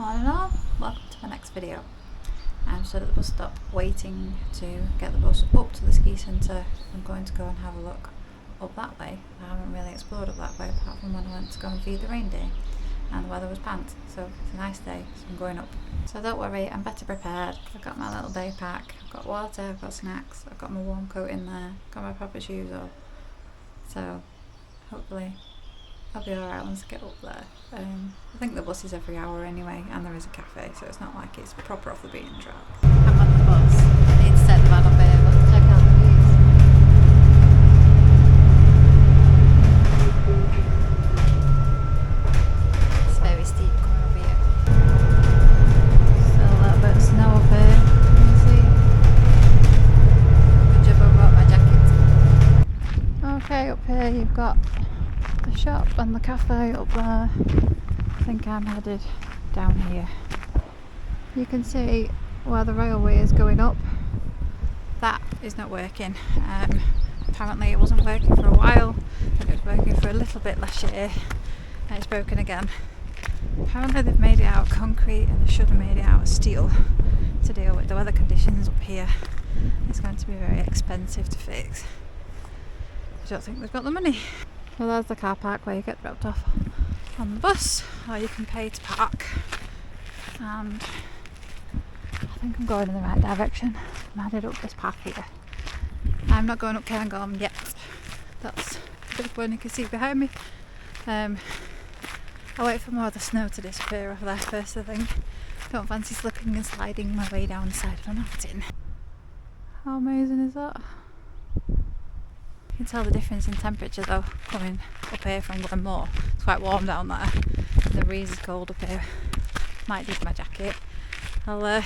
Morning all, welcome to my next video. I'm stood at the bus stop waiting to get the bus up to the ski centre. I'm going to go and have a look up that way. I haven't really explored up that way apart from when I went to go and feed the reindeer and the weather was pants, so it's a nice day, so I'm going up. So don't worry, I'm better prepared. I've got my little day pack, I've got water, I've got snacks, I've got my warm coat in there, got my proper shoes on, so hopefully I'll be alright once I get up there. I think the bus is every hour anyway, and there is a cafe, so it's not like it's proper off the beaten track. I'm on the bus. I need to set the van up here, but check out the views. It's very steep coming up here. Still a little bit of snow up here, you can see. Good job I brought my jacket. Okay, up here you've got the shop and the cafe up there. I think I'm headed down here. You can see where the railway is going up. That is not working. Apparently it wasn't working for a while. It was working for a little bit last year and it's broken again. Apparently they've made it out of concrete and they should have made it out of steel to deal with the weather conditions up here. It's going to be very expensive to fix. I don't think they've got the money. So there's the car park where you get dropped off on the bus, or you can pay to park. And I think I'm going in the right direction. I'm headed up this path here. I'm not going up Cairngorm yet. That's the big one you can see behind me. I'll wait for more of the snow to disappear off there first, I think. Don't fancy slipping and sliding my way down the side of a mountain. How amazing is that? You can tell the difference in temperature though, coming up here from Glenmore. It's quite warm down there. The breeze is cold up here. Might need my jacket. I'll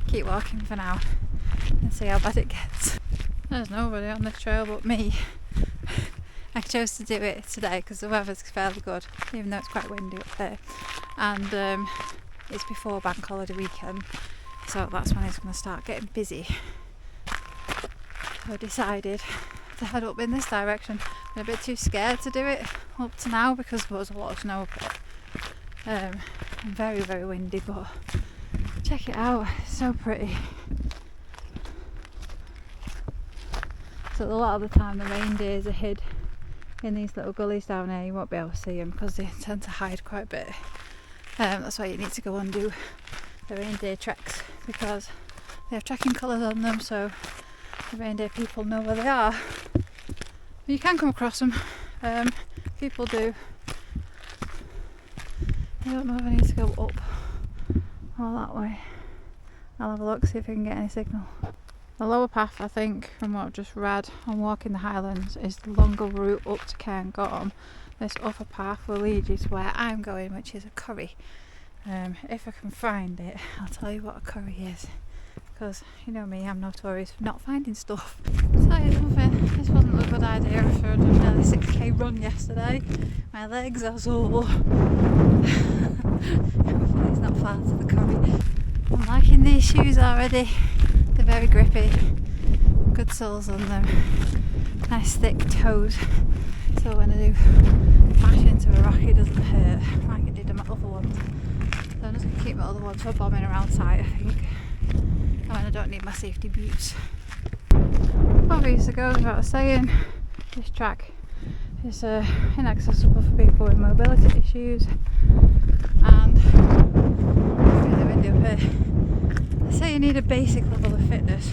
keep walking for now and see how bad it gets. There's nobody on this trail but me. I chose to do it today because the weather's fairly good, even though it's quite windy up here. And it's before bank holiday weekend, so that's when it's going to start getting busy. So I decided to head up in this direction. I'm a bit too scared to do it up to now because there was a lot of snow up here. And very, very windy, but check it out, it's so pretty. So a lot of the time the reindeers are hid in these little gullies down here. You won't be able to see them because they tend to hide quite a bit. That's why you need to go and do the reindeer treks, because they have tracking colours on them, so the reindeer people know where they are. You can come across them, people do. I don't know if I need to go up or that way. I'll have a look, see if I can get any signal. The lower path, I think, from what I've just read on Walking the Highlands, is the longer route up to Cairngorm. This upper path will lead you to where I'm going, which is a curry. If I can find it, I'll tell you what a curry is. Because you know me, I'm notorious for not finding stuff. Tell you something, this wasn't a good idea after I'd done nearly 6k run yesterday. My legs are sore. Hopefully it's not far to the curry. I'm liking these shoes already. They're very grippy, good soles on them, nice thick toes. So when I do bash into a rock it doesn't hurt like it did on my other ones. So I'm just going to keep my other ones for bombing around tight, I think. And I don't need my safety boots. Obviously, goes without saying, this track is inaccessible for people with mobility issues, and it's really windy up here. They say you need a basic level of fitness.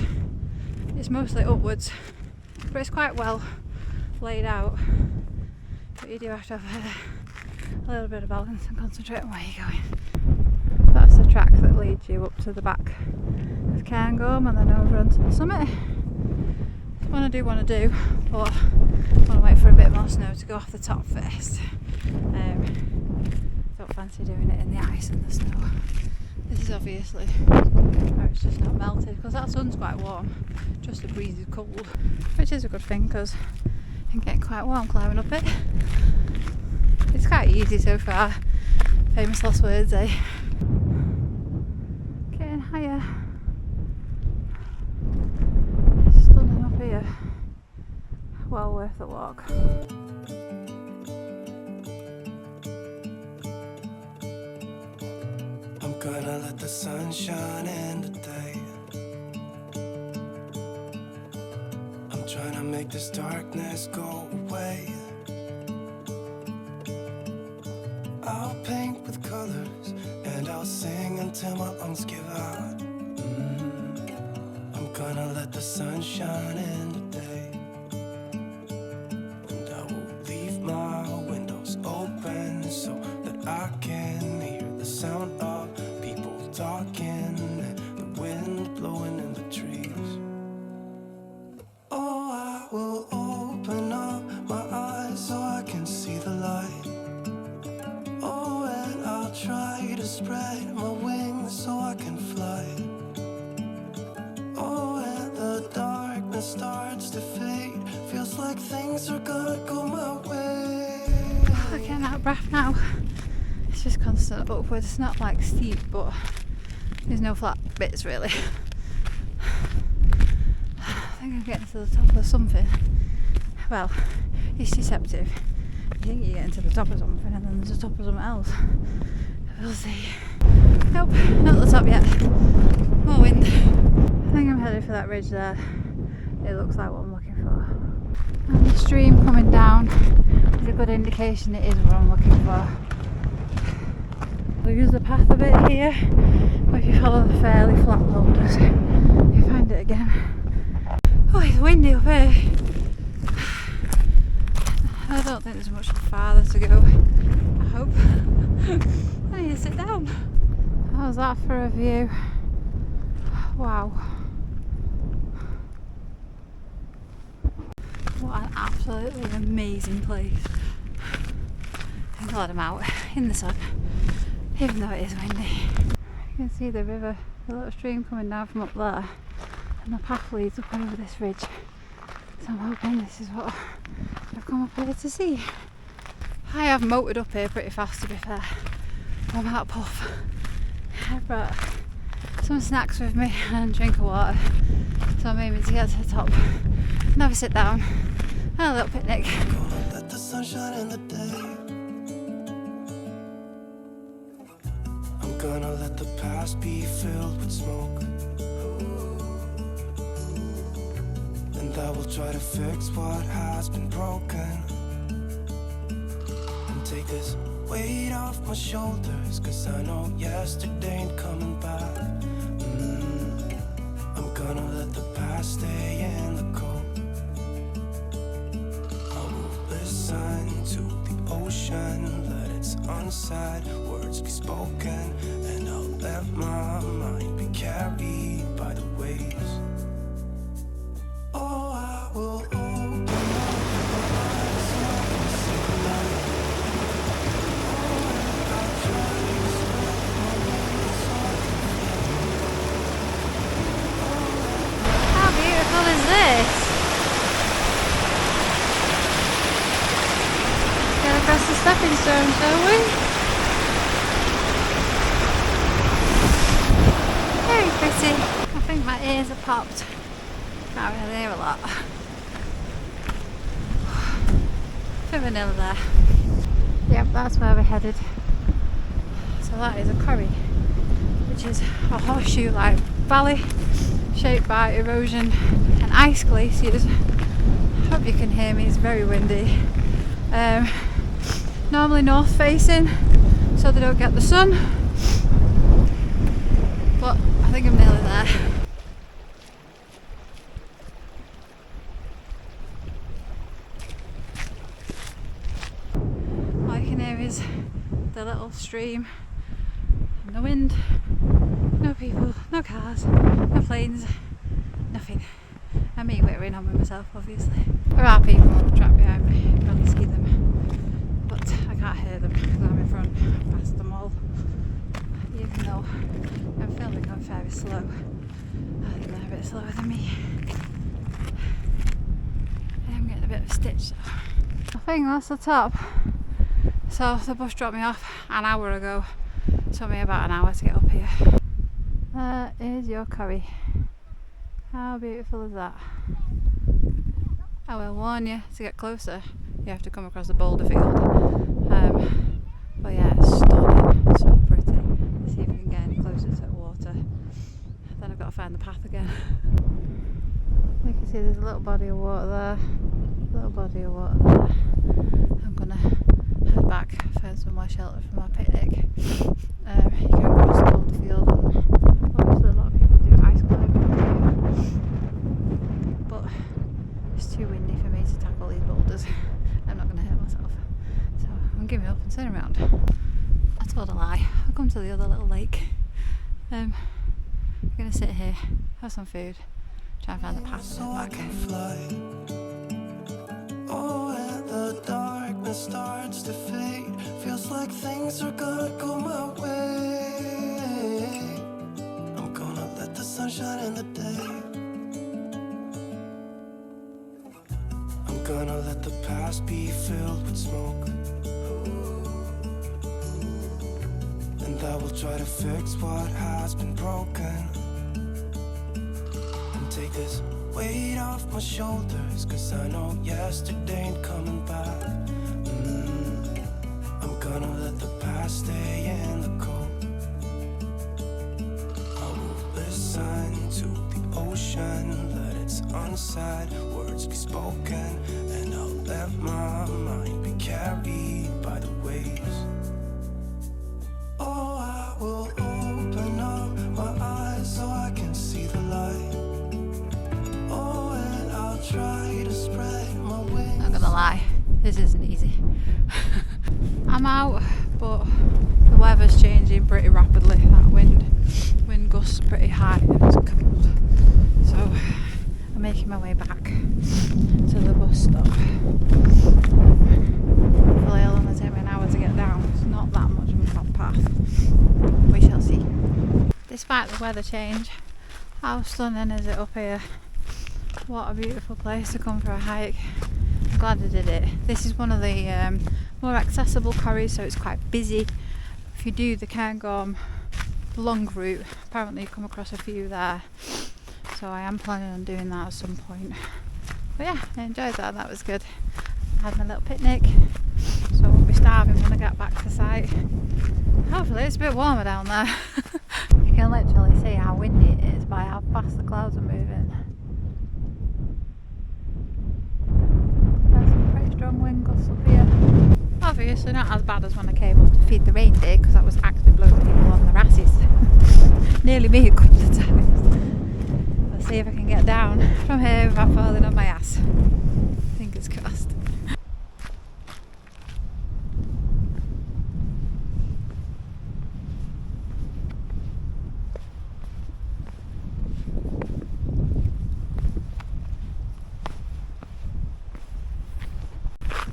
It's mostly upwards, but it's quite well laid out. But you do have to have a little bit of balance and concentrate on where you're going. That's the track that leads you up to the back of Cairngorm and then over onto the summit. It's one I do want to do, but I want to wait for a bit more snow to go off the top first. Don't fancy doing it in the ice and the snow. This is obviously where it's just not melted, because that sun's quite warm, just the breeze is cold, which is a good thing because I'm getting quite warm climbing up it. It's quite easy so far. Famous last words, eh? Getting higher. It's stunning up here. Well worth the walk. let the sun shine in today. I'm trying to make this darkness go away. I'll paint with colors and I'll sing until my lungs give out. I'm gonna let the sun shine in today. And I will leave my windows open so that I can hear the sound of people talking and the wind blowing in the trees. Oh, I will open up my eyes so I can see the light. Oh, and I'll try to spread my wings so I can fly. Oh, and the darkness starts to fade. Feels like things are gonna go my way. I'm getting out of breath now. It's just constant upwards. It's not like steep, but there's no flat bits really. I think I'm getting to the top of something. Well, it's deceptive. You think you're getting to the top of something and then there's the top of something else. We'll see. Nope, not the top yet. More wind. I think I'm headed for that ridge there. It looks like what I'm looking for. And the stream coming down is a good indication it is what I'm looking for. We'll use the path a bit here, but if you follow the fairly flat boulders, you find it again. Oh, it's windy up here. I don't think there's much farther to go. I hope. I need to sit down. How's that for a view? Wow. What an absolutely amazing place. I'm glad I'm out in the sun, even though it is windy. You can see the river, the little stream coming down from up there, and the path leads up over this ridge. So I'm hoping this is what I've come up here to see. I have motored up here pretty fast, to be fair. I'm out of puff. I brought some snacks with me and a drink of water, so I'm aiming to get to the top and have a sit down and a little picnic. Gonna let the sun shine in the day. I'm gonna let the past be filled with smoke. And I will try to fix what has been broken. And take this weight off my shoulders, 'cause I know yesterday ain't coming back. I'm gonna let the past stay in the cold. I will listen to the ocean, let its unsaid words be spoken, and I'll let my mind be carried by the waves. Oh, I will open up my eyes so I can see the light. Oh, and I'll try to spread my wings so I can fly. How beautiful is this? Get across the stepping stone, shall we? Very pretty. I think my ears are popped. Can't really hear a lot. Bit of vanilla there. Yep, that's where we're headed. So that is a corrie, which is a horseshoe-like valley shaped by erosion and ice glaciers. Hope you can hear me, it's very windy. Normally north facing, so they don't get the sun, but I think I'm nearly there. All you can hear is the little stream and the wind. No people, no cars, no planes, nothing. And me whittering on with myself, obviously. There are people on the track behind me, you can't see them, but I can't hear them because I'm in front, past them all. Even though I'm filming on very slow, I think they're a bit slower than me. I'm getting a bit of a stitch though. I think that's the top. So the bus dropped me off an hour ago. It took me about an hour to get up here. There is your corrie. How beautiful is that? I will warn you, to get closer you have to come across the boulder field. But yeah, it's stunning, so pretty. Let's see if we can get any closer to it. find the path again. You can see there's a little body of water there, little body of water there. I'm gonna head back, find somewhere sheltered for my picnic. You can cross the old field, and obviously a lot of people do ice climbing up here, but it's too windy for me to tackle these boulders. I'm not gonna hurt myself, so I'm giving up and turning around. I told a lie. I'll come to the other little lake. I'm gonna sit here, have some food, try and find the path So and I back. can fly. Oh, and the darkness starts to fade. Feels like things are gonna go my way. I'm gonna let the sun shine in the day. I'm gonna let the past be filled with smoke. And I will try to fix what has been broken. Take this weight off my shoulders, 'cause I know yesterday ain't coming back. I'm gonna let the past stay in the cold. I will listen to the ocean, let its unsaid words be spoken, and I'll let my mind be carried by the waves. Oh, I will open up my eyes so I can see the light. Try to spread my wings. Not gonna lie, this isn't easy. I'm out, but the weather's changing pretty rapidly. That wind gusts pretty high and it's cold. So I'm making my way back to the bus stop. Hopefully it'll only take me an hour to get down. It's not that much of a bad path. We shall see. Despite the weather change, how stunning is it up here? What a beautiful place to come for a hike. I'm glad I did it. This is one of the more accessible quarries, so it's quite busy. If you do the Cairngorm long route, apparently you come across a few there. So I am planning on doing that at some point. But yeah, I enjoyed that. That was good. I had my little picnic, so I won't be starving when I get back to site. Hopefully it's a bit warmer down there. You can literally see how windy it is by how fast the clouds are moving. Strong wind gusts up here. Obviously not as bad as when I came up to feed the reindeer, because that was actually blowing people on their asses. Nearly me a couple of times. Let's see if I can get down from here without falling on my ass. Fingers crossed.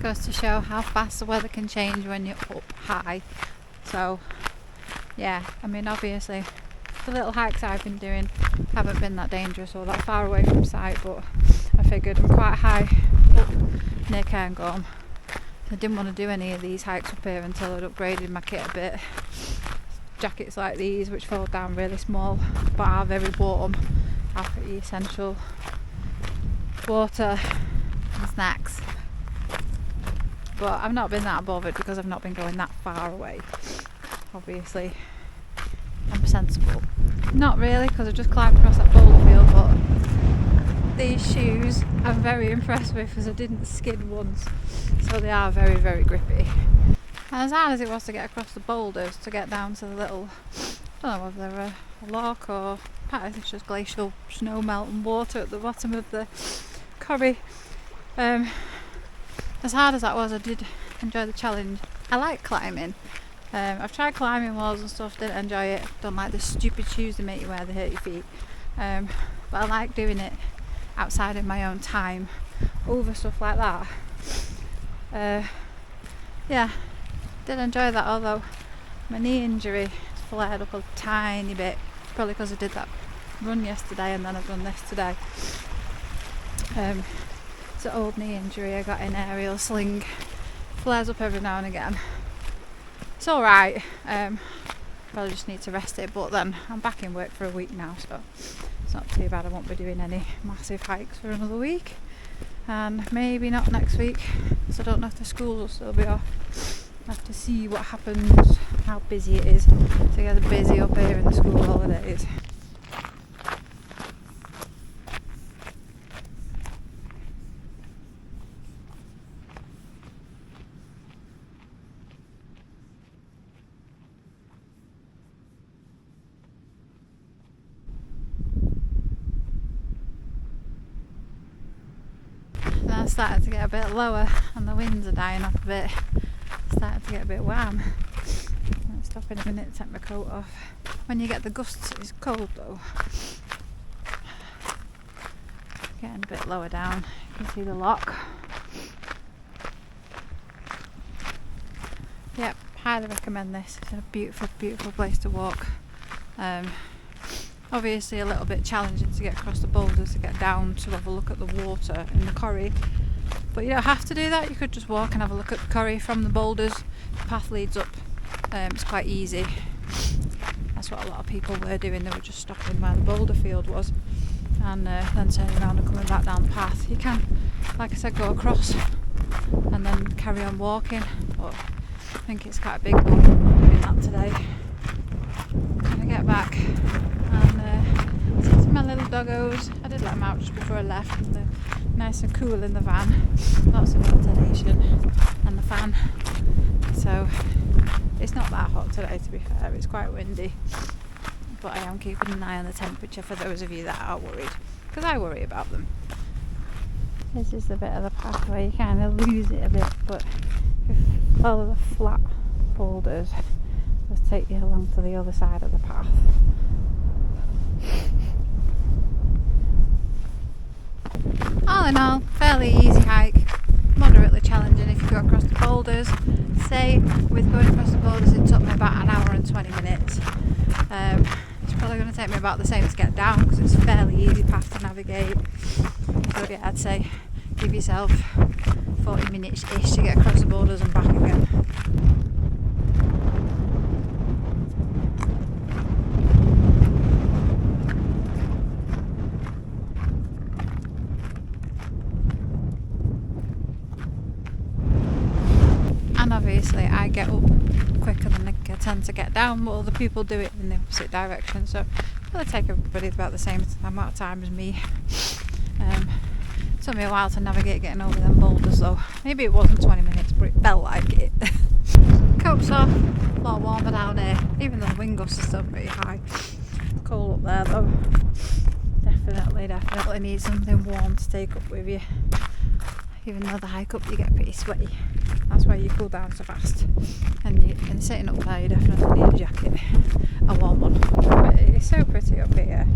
Goes to show how fast the weather can change when you're up high. So yeah, I mean obviously the little hikes I've been doing haven't been that dangerous or that far away from site, but I figured I'm quite high up near Cairngorm. I didn't want to do any of these hikes up here until I'd upgraded my kit a bit. Jackets like these which fold down really small but are very warm, have pretty essential water and snacks. But I've not been that bothered because I've not been going that far away. Obviously, I'm sensible. Not really, because I've just climbed across that boulder field, but these shoes I'm very impressed with because I didn't skid once. So they are very, very grippy. And as hard as it was to get across the boulders, to get down to the little, I don't know whether they're a loch or it's just glacial snow melt and water at the bottom of the quarry. As hard as that was, I did enjoy the challenge. I like climbing. I've tried climbing walls and stuff, didn't enjoy it. Don't like the stupid shoes they make you wear, they hurt your feet. But I like doing it outside in my own time over stuff like that. Yeah, did enjoy that, although my knee injury flared up a tiny bit. Probably because I did that run yesterday and then I've done this today. It's an old knee injury I got in aerial sling. Flares up every now and again. It's alright, probably just need to rest it, but then I'm back in work for a week now, so it's not too bad. I won't be doing any massive hikes for another week, and maybe not next week, so I don't know if the schools will still be off. I have to see what happens, how busy it is. So it gets busy up here in the school holidays. it's starting to get a bit lower and the winds are dying off a bit. It's starting to get a bit warm. I'll stop in a minute to take my coat off. When you get the gusts it's cold though. Getting a bit lower down. You can see the lock. Yep, highly recommend this. It's a beautiful, beautiful place to walk. Obviously a little bit challenging to get across the boulders to get down to have a look at the water in the corrie, but you don't have to do that. You could just walk and have a look at the corrie from the boulders. The path leads up. It's quite easy. That's what a lot of people were doing. They were just stopping where the boulder field was and then turning around and coming back down the path. You can, like I said, go across and then carry on walking, but I think it's quite a big one. I'm not doing that today. I'm gonna get back and see to my little doggos. I did let them out just before I left, and they're nice and cool in the van. Lots of ventilation and the fan, so it's not that hot today, to be fair. It's quite windy, but I am keeping an eye on the temperature for those of you that are worried, because I worry about them. This is the bit of the path where you kind of lose it a bit, but if you follow the flat boulders, just take you along to the other side of the path. All in all, fairly easy hike, moderately challenging if you go across the boulders. Say, with going across the boulders it took me about an hour and 20 minutes. It's probably going to take me about the same to get down because it's a fairly easy path to navigate. So yeah, I'd say give yourself 40 minutes-ish to get across the boulders and back again. And obviously I get up quicker than I tend to get down, but other people do it in the opposite direction, so it'll take everybody about the same amount of time as me. Took me a while to navigate getting over them boulders though. Maybe it wasn't 20 minutes, but it felt like it. Coat's off, a lot warmer down here, even though the wind gusts are still pretty high. Cold up there though. Definitely need something warm to take up with you. Even though the hike up you get pretty sweaty. That's why you cool down so fast. And sitting up there you definitely need a jacket. A warm one. But it's so pretty up here.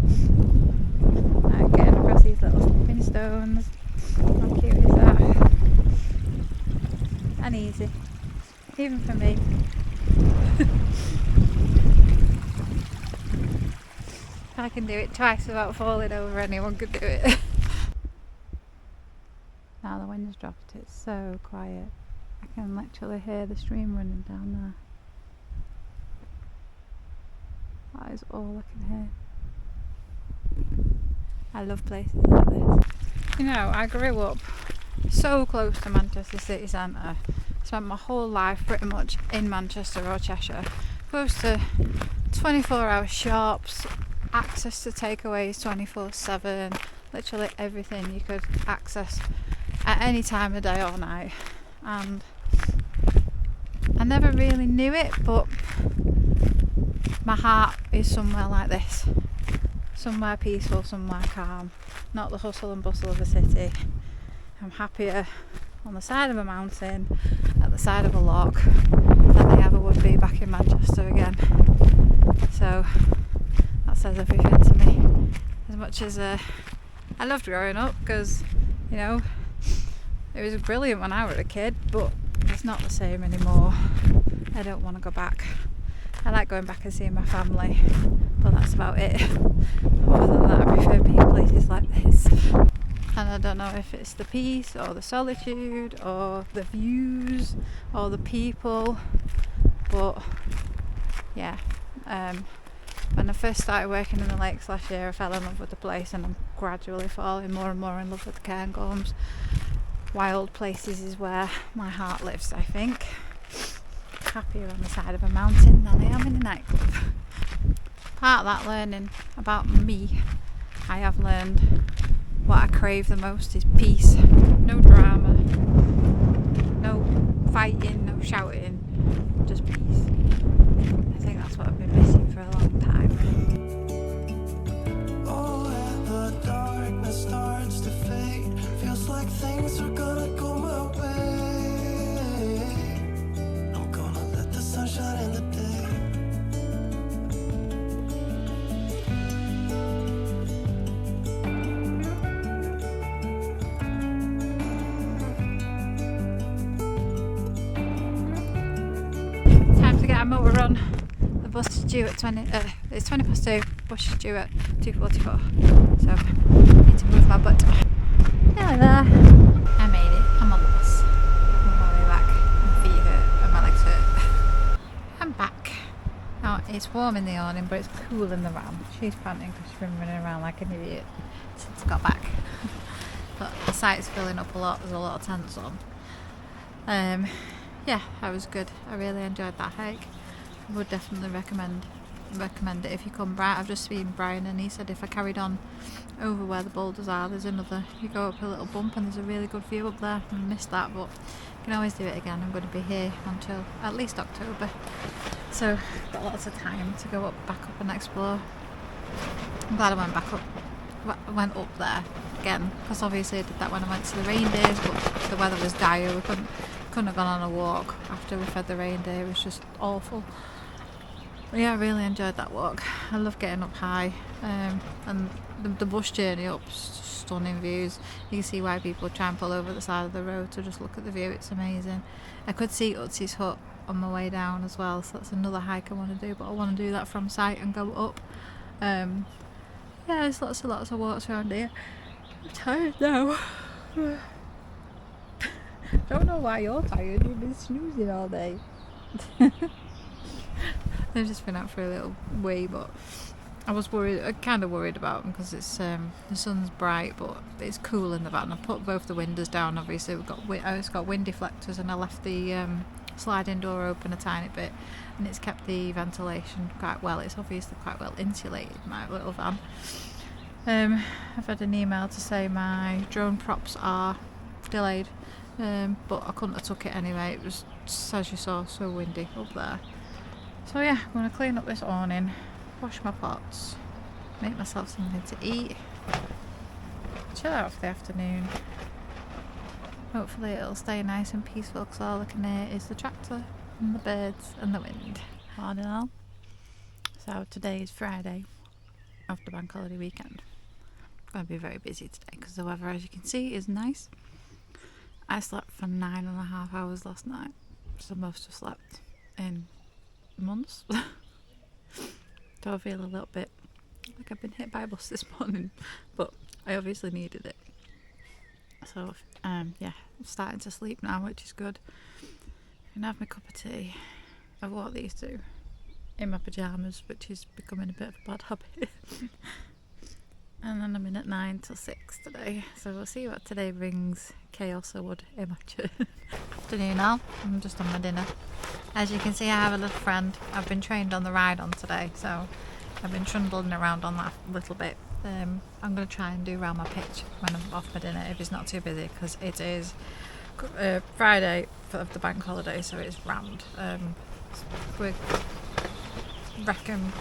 Getting across these little stepping stones. How cute is that? And easy. Even for me. If I can do it twice without falling over, anyone could do it. Now the wind's dropped, it's so quiet. I can literally hear the stream running down there. That is all I can hear. I love places like this. You know, I grew up so close to Manchester city centre. Spent my whole life pretty much in Manchester or Cheshire. Close to 24-hour shops, access to takeaways 24/7, literally everything you could access at any time of day or night. And I never really knew it, but my heart is somewhere like this. Somewhere peaceful, somewhere calm. Not the hustle and bustle of a city. I'm happier on the side of a mountain, at the side of a loch, than I ever would be back in Manchester again. So that says everything to me. As much as I loved growing up, because, you know, it was brilliant when I was a kid, but it's not the same anymore. I don't want to go back. I like going back and seeing my family, but that's about it. Other than that, I prefer being places like this. And I don't know if it's the peace or the solitude or the views or the people, but yeah. When I first started working in the lakes last year, I fell in love with the place, and I'm gradually falling more and more in love with the Cairngorms. Wild places is where my heart lives, I think. Happier on the side of a mountain than I am in a nightclub. Part of that learning about me, I have learned what I crave the most is peace. No drama, no fighting, no shouting, just peace. I think that's what I've been missing for a long time. Oh, and the darkness starts to fade. Feels like things are gonna due at it's 20 past 2, bus is due at 2:44, so I need to move my butt. Hello there. I made it. I'm on the bus. I'm on my way back. My feet hurt and my legs hurt. I'm back. Now it's warm in the awning, but it's cool in the van. She's panting because she's been running around like an idiot since I got back. But the site's filling up a lot. There's a lot of tents on. Yeah, that was good. I really enjoyed that hike. I would definitely recommend it if you come. I've just seen Brian and he said if I carried on over where the boulders are, there's another, you go up a little bump and there's a really good view up there. I missed that, but you can always do it again. I'm going to be here until at least October, so I've got lots of time to go back up and explore. I'm glad I went up there again, because obviously I did that when I went to the reindeers, but the weather was dire. We couldn't have gone on a walk after we fed the reindeer. It was just awful. But yeah, I really enjoyed that walk. I love getting up high, and the bus journey up, stunning views. You can see why people try and pull over the side of the road to just look at the view. It's amazing. I could see Utzi's hut on my way down as well, so that's another hike I want to do, but I want to do that from site and go up. Yeah, there's lots of walks around here. I'm tired now. Don't know why you're tired. You've been snoozing all day. I've just been out for a little wee, but I was kind of worried about them because it's the sun's bright, but it's cool in the van. I put both the windows down. Obviously, it's got wind deflectors, and I left the sliding door open a tiny bit, and it's kept the ventilation quite well. It's obviously quite well insulated, my little van. I've had an email to say my drone props are delayed, but I couldn't have took it anyway. It was, as you saw, so windy up there. So yeah, I'm going to clean up this awning, wash my pots, make myself something to eat, chill out for the afternoon. Hopefully it'll stay nice and peaceful, because all I can hear is the tractor and the birds and the wind. Morning all. So today is Friday after bank holiday weekend. I'm going to be very busy today because the weather, as you can see, is nice. I slept for 9.5 hours last night. It's the most I've slept in months. So I feel a little bit like I've been hit by a bus this morning, but I obviously needed it. So yeah, I'm starting to sleep now, which is good. I can have my cup of tea. I've wore these two in my pyjamas, which is becoming a bit of a bad habit. And then I'm in at 9 till 6 today, so we'll see what today brings. Chaos, I would imagine. Afternoon all, I'm just on my dinner. As you can see, I have a little friend. I've been trained on the ride on today, so I've been trundling around on that a little bit. I'm going to try and do around my pitch when I'm off my dinner, if it's not too busy, because it is Friday of the bank holiday, so it's rammed. We reckon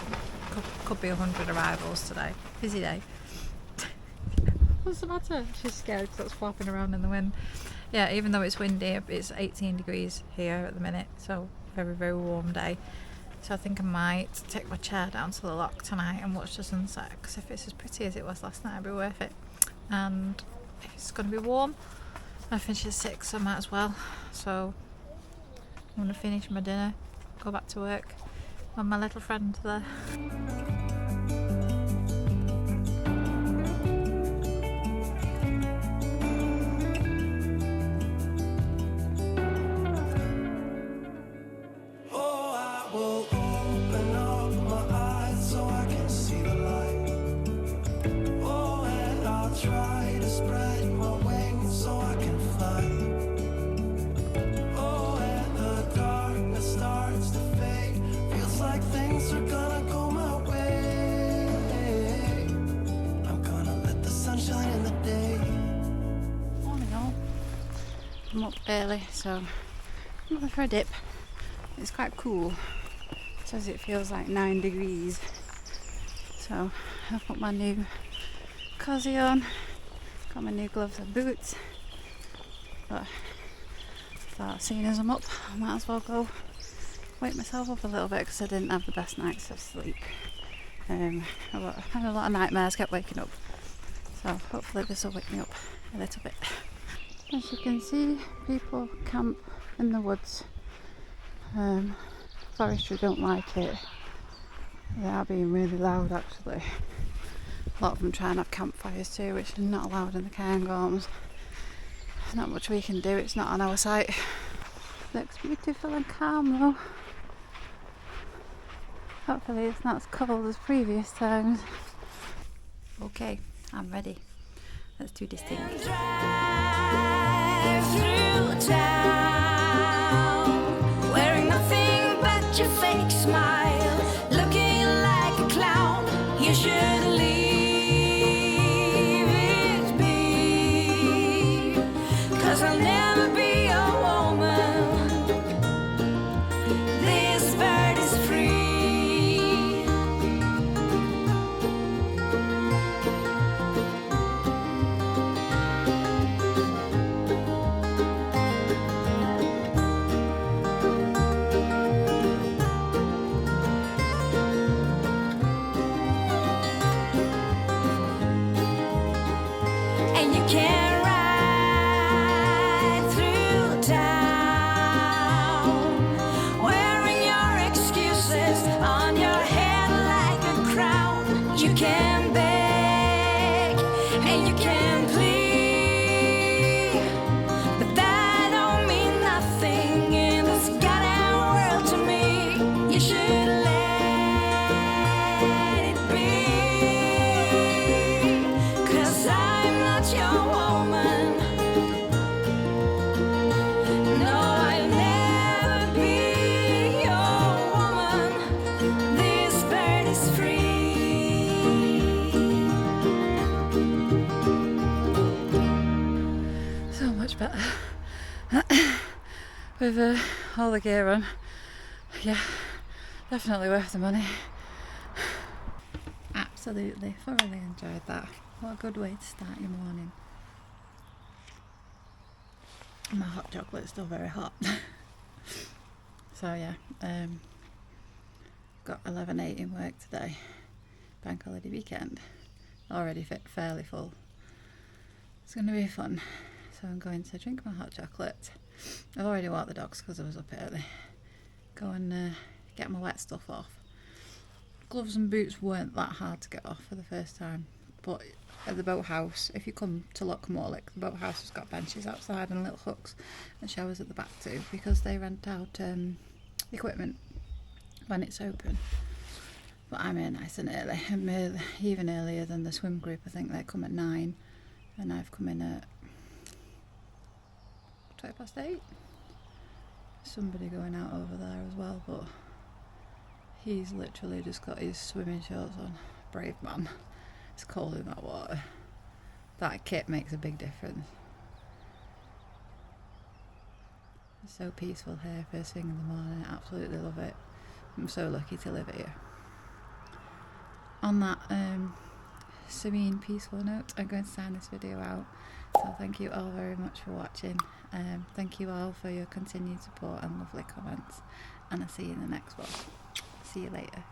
could be 100 arrivals today. Busy day. What's the matter? She's scared because it's flopping around in the wind. Yeah, even though it's windy, it's 18 degrees here at the minute, so very, very warm day. So I think I might take my chair down to the lock tonight and watch the sunset, because if it's as pretty as it was last night, it'll be worth it. And if it's going to be warm, I finish at 6, so I might as well. So I'm going to finish my dinner, go back to work, and my little friend there. I'm up early, so I'm going for a dip. It's quite cool. It says it feels like 9 degrees. So I've put my new cozy on, got my new gloves and boots. But I thought, seeing as I'm up, I might as well go wake myself up a little bit, because I didn't have the best nights of sleep. I had a lot of nightmares, kept waking up. So hopefully this will wake me up a little bit. As you can see, people camp in the woods. Forestry don't like it. They are being really loud actually. A lot of them try and have campfires too, which is not allowed in the Cairngorms. There's not much we can do, it's not on our site. Looks beautiful and calm though. Hopefully it's not as cold as previous times. Okay, I'm ready. Let's do this thing. Drive through town, wearing nothing but your fake smile, looking like a clown. You should leave it be, 'cause I'll never be your woman. This bird is free. And you can ride through town, wearing your excuses on your head like a crown. You can beg and you can plead, but that don't mean nothing in this goddamn world to me. You should let it be, 'cause I'm not your woman. No, I'll never be your woman. This bird is free. So much better. With all the gear on. Yeah, definitely worth the money. Absolutely, thoroughly enjoyed that. What a good way to start your morning. My hot chocolate's still very hot. So yeah, got 11:08 in work today. Bank holiday weekend. Already fairly full. It's going to be fun. So I'm going to drink my hot chocolate. I've already walked the dogs because I was up early. Go and get my wet stuff off. Gloves and boots weren't that hard to get off for the first time, but at the boathouse, if you come to Loch Morlick, the boathouse has got benches outside and little hooks and showers at the back too, because they rent out equipment when it's open. But I'm here nice and early. I'm even earlier than the swim group. I think they come at 9 and I've come in at 8:20. Somebody going out over there as well, but he's literally just got his swimming shorts on. Brave man. It's cold in that water. That kit makes a big difference. It's so peaceful here first thing in the morning. I absolutely love it. I'm so lucky to live here. On that serene, peaceful note, I'm going to sign this video out. So thank you all very much for watching. Thank you all for your continued support and lovely comments. And I'll see you in the next one. See you later.